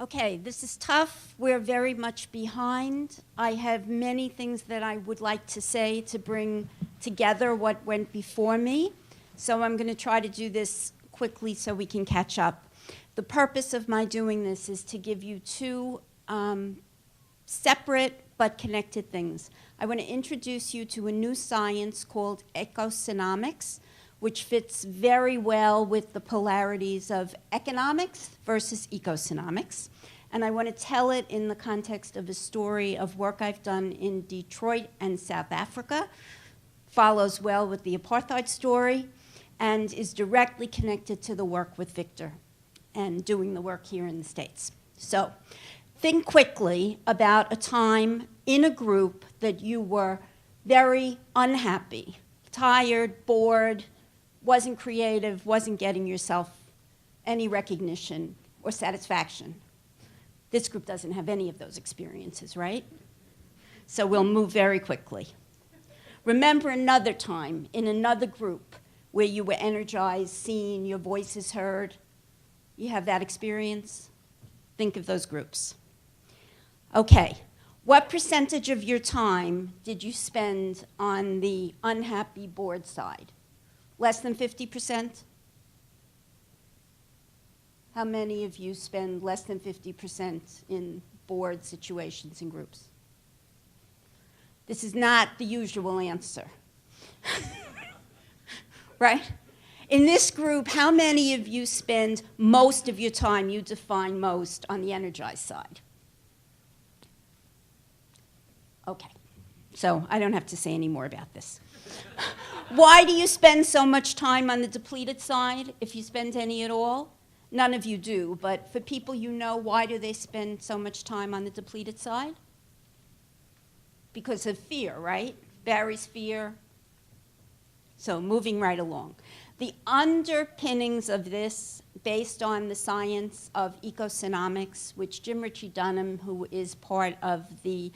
Okay, this is tough. We're very much behind. I have many things that I would like to say to bring together what went before me. So I'm going to try to do this quickly so we can catch up. The purpose of my doing this is to give you two separate but connected things. I want to introduce you to a new science called ecosynomics, which fits very well with the polarities of economics versus ecosynomics. And I want to tell it in the context of a story of work I've done in Detroit and South Africa, follows well with the apartheid story, and is directly connected to the work with Victor and doing the work here in the States. So think quickly about a time in a group that you were very unhappy, tired, bored, wasn't creative, wasn't getting yourself any recognition or satisfaction. This group doesn't have any of those experiences, right? So we'll move very quickly. Remember another time in another group where you were energized, seen, your voices heard. You have that experience? Think of those groups. Okay, what percentage of your time did you spend on the unhappy, bored side? Less than 50%? How many of you spend less than 50% in bored situations in groups? This is not the usual answer. Right? In this group, how many of you spend most of your time, you define most, on the energized side? Okay, so I don't have to say any more about this. Why do you spend so much time on the depleted side, if you spend any at all? None of you do, but for people you know, why do they spend so much time on the depleted side? Because of fear, right? Barry's fear. So moving right along. The underpinnings of this, based on the science of ecosynomics, which Jim Ritchie Dunham, who is part of the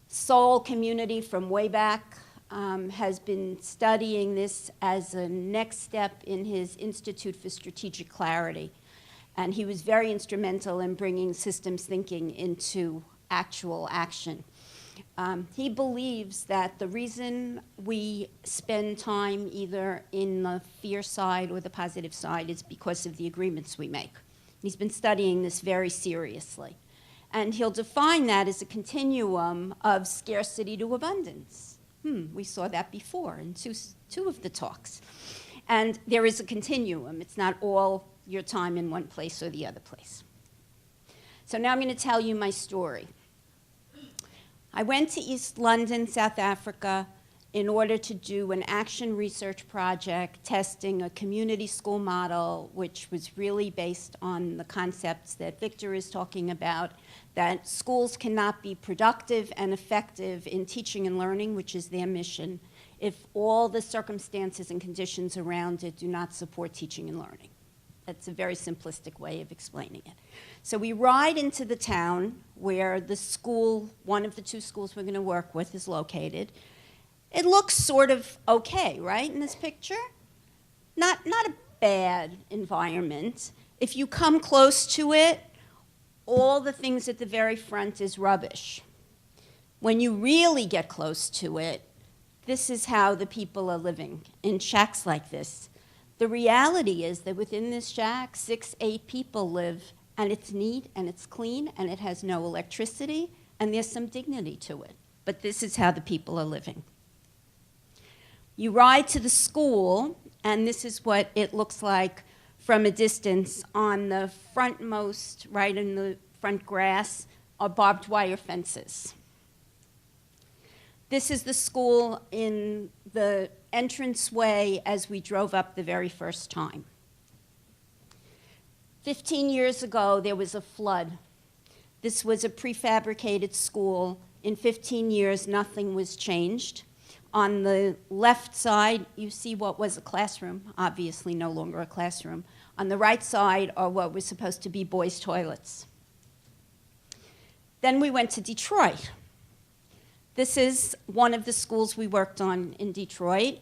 Seoul community from way back, has been studying this as a next step in his Institute for Strategic Clarity. And he was very instrumental in bringing systems thinking into actual action. He believes that the reason we spend time either in the fear side or the positive side is because of the agreements we make. He's been studying this very seriously. And he'll define that as a continuum of scarcity to abundance. We saw that before in two of the talks. And there is a continuum. It's not all your time in one place or the other place. So now I'm going to tell you my story. I went to East London, South Africa, in order to do an action research project testing a community school model, which was really based on the concepts that Victor is talking about, that schools cannot be productive and effective in teaching and learning, which is their mission, if all the circumstances and conditions around it do not support teaching and learning. That's a very simplistic way of explaining it. So we ride into the town where the school, one of the two schools we're going to work with, is located. It looks sort of okay, right, in this picture? Not a bad environment. If you come close to it, all the things at the very front is rubbish. When you really get close to it, this is how the people are living, in shacks like this. The reality is that within this shack, 6, 8 people live, and it's neat, and it's clean, and it has no electricity, and there's some dignity to it. But this is how the people are living. You ride to the school, and this is what it looks like from a distance. On the frontmost, right in the front grass, are barbed wire fences. This is the school in the entranceway as we drove up the very first time. 15 years ago, there was a flood. This was a prefabricated school. In 15 years, nothing was changed. On the left side, you see what was a classroom, obviously no longer a classroom. On the right side are what was supposed to be boys' toilets. Then we went to Detroit. This is one of the schools we worked on in Detroit.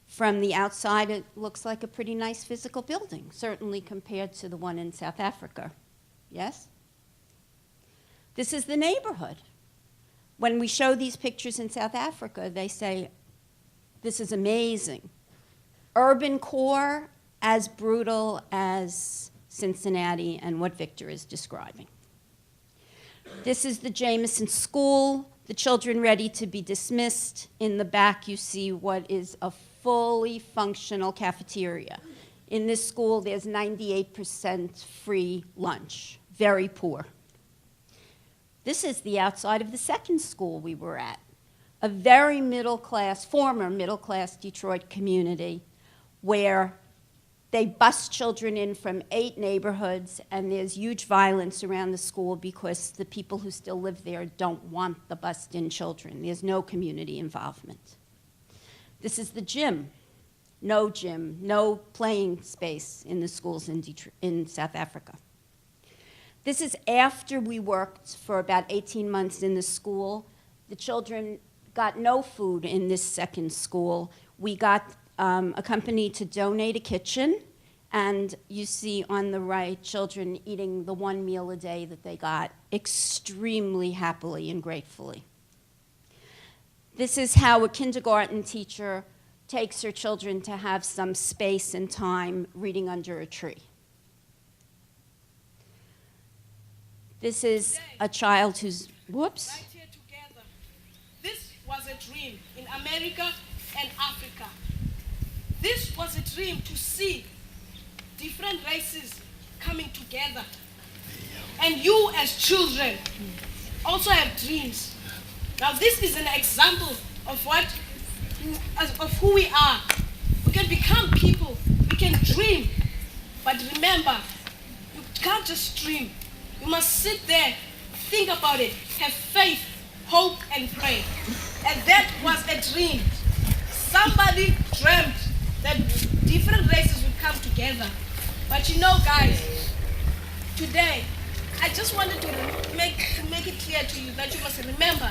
From the outside, it looks like a pretty nice physical building, certainly compared to the one in South Africa. Yes? This is the neighborhood. When we show these pictures in South Africa, they say, this is amazing. Urban core, as brutal as Cincinnati and what Victor is describing. This is the Jameson School, the children ready to be dismissed. In the back, you see what is a fully functional cafeteria. In this school, there's 98% free lunch, very poor. This is the outside of the second school we were at, a very middle-class, former middle-class Detroit community where they bus children in from 8 neighborhoods, and there's huge violence around the school because the people who still live there don't want the bussed-in children. There's no community involvement. This is the gym. No playing space in the schools in South Africa. This is after we worked for about 18 months in the school. The children got no food in this second school. We got a company to donate a kitchen, and you see on the right children eating the 1 meal a day that they got extremely happily and gratefully. This is how a kindergarten teacher takes her children to have some space and time reading under a tree. This is a child who's, whoops. Right here together. This was a dream in America and Africa. This was a dream to see different races coming together. And you as children also have dreams. Now this is an example of who we are. We can become people, we can dream, but remember, you can't just dream. You must sit there, think about it, have faith, hope, and pray. And that was a dream. Somebody dreamt that different races would come together. But you know, guys, today, I just wanted to make it clear to you that you must remember,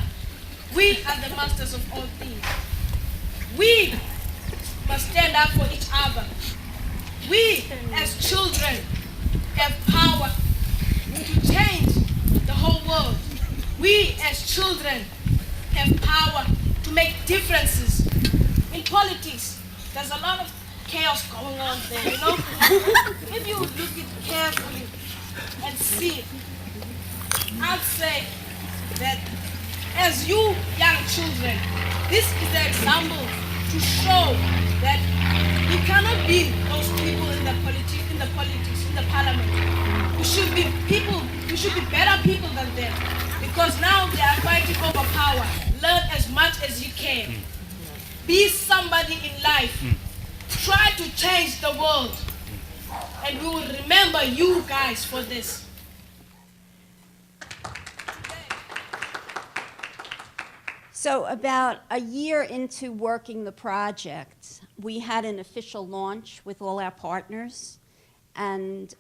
we are the masters of all things. We must stand up for each other. We, as children, have power to change the whole world. We, as children, have power to make differences. In politics, there's a lot of chaos going on there, you know? If you look at it carefully and see, I'd say that as you young children, this is the example to show that you cannot be those people in the politics, in the parliament. You should be people, you should be better people than them. Because now they are fighting over power. Learn as much as you can. Be somebody in life. Try to change the world. And we will remember you guys for this. So about a year into working the project, we had an official launch with all our partners, and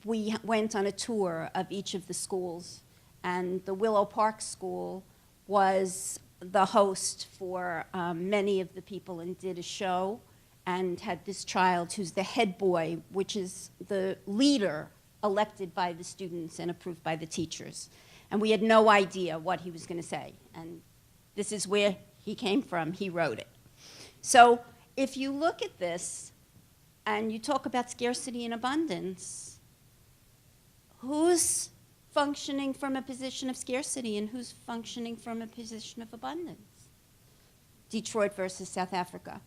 we went on a tour of each of the schools. And the Willow Park School was the host for many of the people and did a show and had this child who's the head boy, which is the leader elected by the students and approved by the teachers. And we had no idea what he was going to say. And this is where he came from. He wrote it. So if you look at this and you talk about scarcity and abundance, who's functioning from a position of scarcity and who's functioning from a position of abundance? Detroit versus South Africa.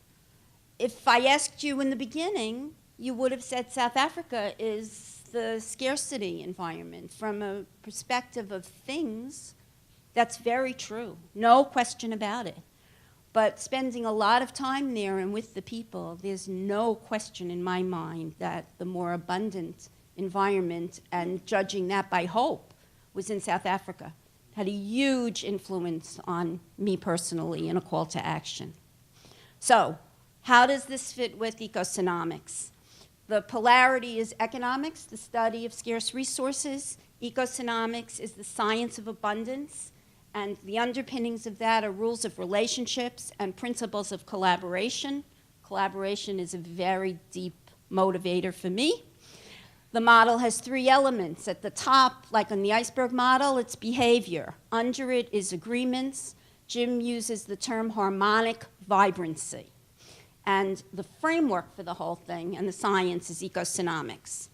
If I asked you in the beginning, you would have said South Africa is the scarcity environment. From a perspective of things, that's very true. No question about it. But spending a lot of time there and with the people, there's no question in my mind that the more abundant environment, and judging that by hope, was in South Africa. It had a huge influence on me personally and a call to action. So, how does this fit with economics? The polarity is economics, the study of scarce resources. Economics is the science of abundance, and the underpinnings of that are rules of relationships and principles of collaboration. Collaboration is a very deep motivator for me. The model has 3 elements. At the top, like on the iceberg model, it's behavior. Under it is agreements. Jim uses the term harmonic vibrancy. And the framework for the whole thing and the science is ecosynomics.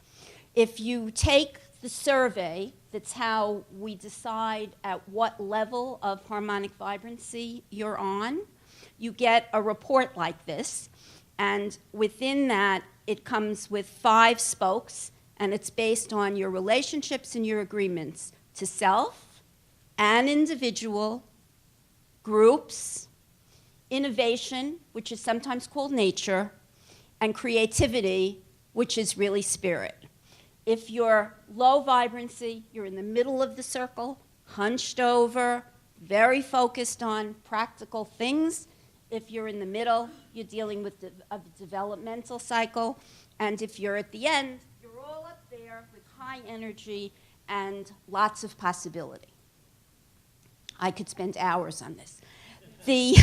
If you take the survey, that's how we decide at what level of harmonic vibrancy you're on, you get a report like this. And within that, it comes with 5 spokes, and it's based on your relationships and your agreements to self and individual, groups, innovation, which is sometimes called nature, and creativity, which is really spirit. If you're low vibrancy, you're in the middle of the circle, hunched over, very focused on practical things. If you're in the middle, you're dealing with a developmental cycle. And if you're at the end, you're all up there with high energy and lots of possibility. I could spend hours on this. The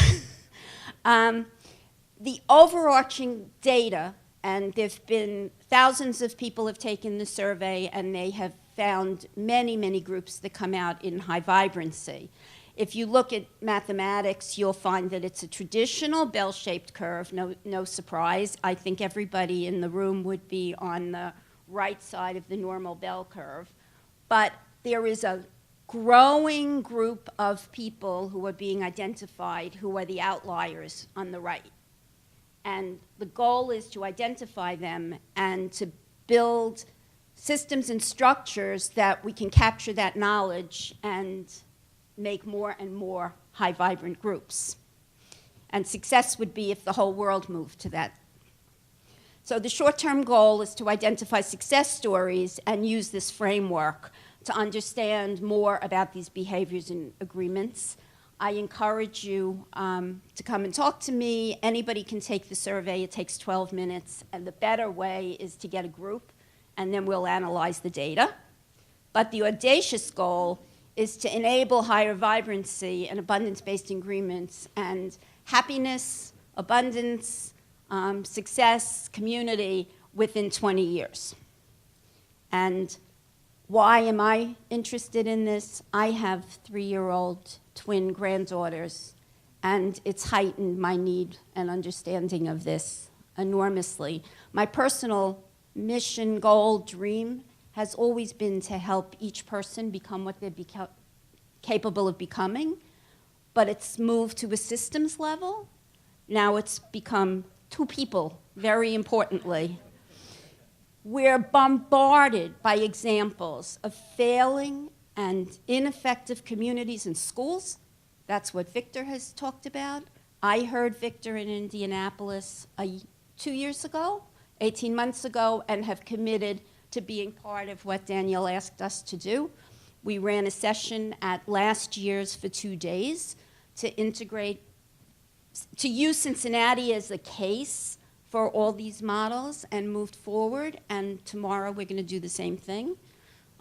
overarching data, and there have been thousands of people have taken the survey, and they have found many, many groups that come out in high vibrancy. If you look at mathematics, you'll find that it's a traditional bell-shaped curve, no surprise. I think everybody in the room would be on the right side of the normal bell curve. But there is a growing group of people who are being identified who are the outliers on the right. And the goal is to identify them and to build systems and structures that we can capture that knowledge and make more and more high vibrant groups. And success would be if the whole world moved to that. So the short-term goal is to identify success stories and use this framework to understand more about these behaviors and agreements. I encourage you to come and talk to me. Anybody can take the survey. It takes 12 minutes. And the better way is to get a group, and then we'll analyze the data. But the audacious goal is to enable higher vibrancy and abundance-based agreements and happiness, abundance, success, community within 20 years. And why am I interested in this? I have 3-year-old twin granddaughters, and it's heightened my need and understanding of this enormously. My personal mission, goal, dream has always been to help each person become what they're capable of becoming, but it's moved to a systems level. Now it's become 2 people, very importantly. We're bombarded by examples of failing and ineffective communities and schools. That's what Victor has talked about. I heard Victor in Indianapolis 2 years ago, 18 months ago, and have committed to being part of what Danielle asked us to do. We ran a session at last year's for 2 days to use Cincinnati as a case for all these models and moved forward, and tomorrow we're going to do the same thing.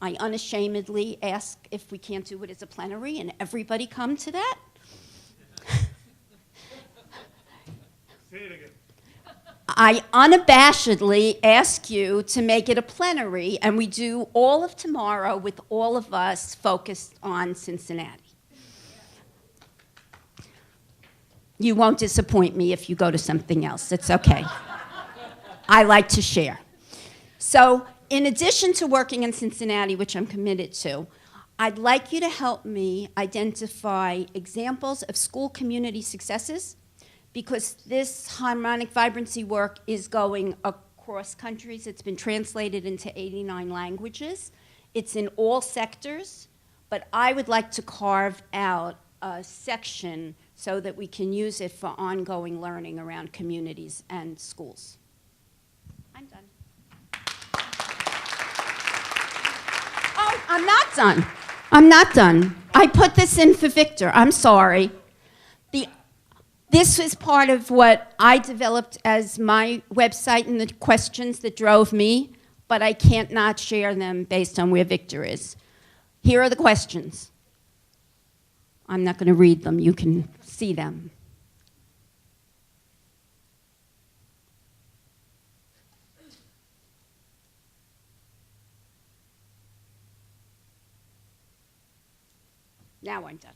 I unashamedly ask if we can't do it as a plenary, and everybody come to that. Say it again. I unabashedly ask you to make it a plenary, and we do all of tomorrow with all of us focused on Cincinnati. You won't disappoint me if you go to something else. It's okay. I like to share. So in addition to working in Cincinnati, which I'm committed to, I'd like you to help me identify examples of school community successes, because this harmonic vibrancy work is going across countries. It's been translated into 89 languages. It's in all sectors, but I would like to carve out a section so that we can use it for ongoing learning around communities and schools. I'm done. Oh, I'm not done. I'm not done. I put this in for Victor. I'm sorry. This is part of what I developed as my website and the questions that drove me, but I can't not share them based on where Victor is. Here are the questions. I'm not going to read them. You can see them. Now I'm done.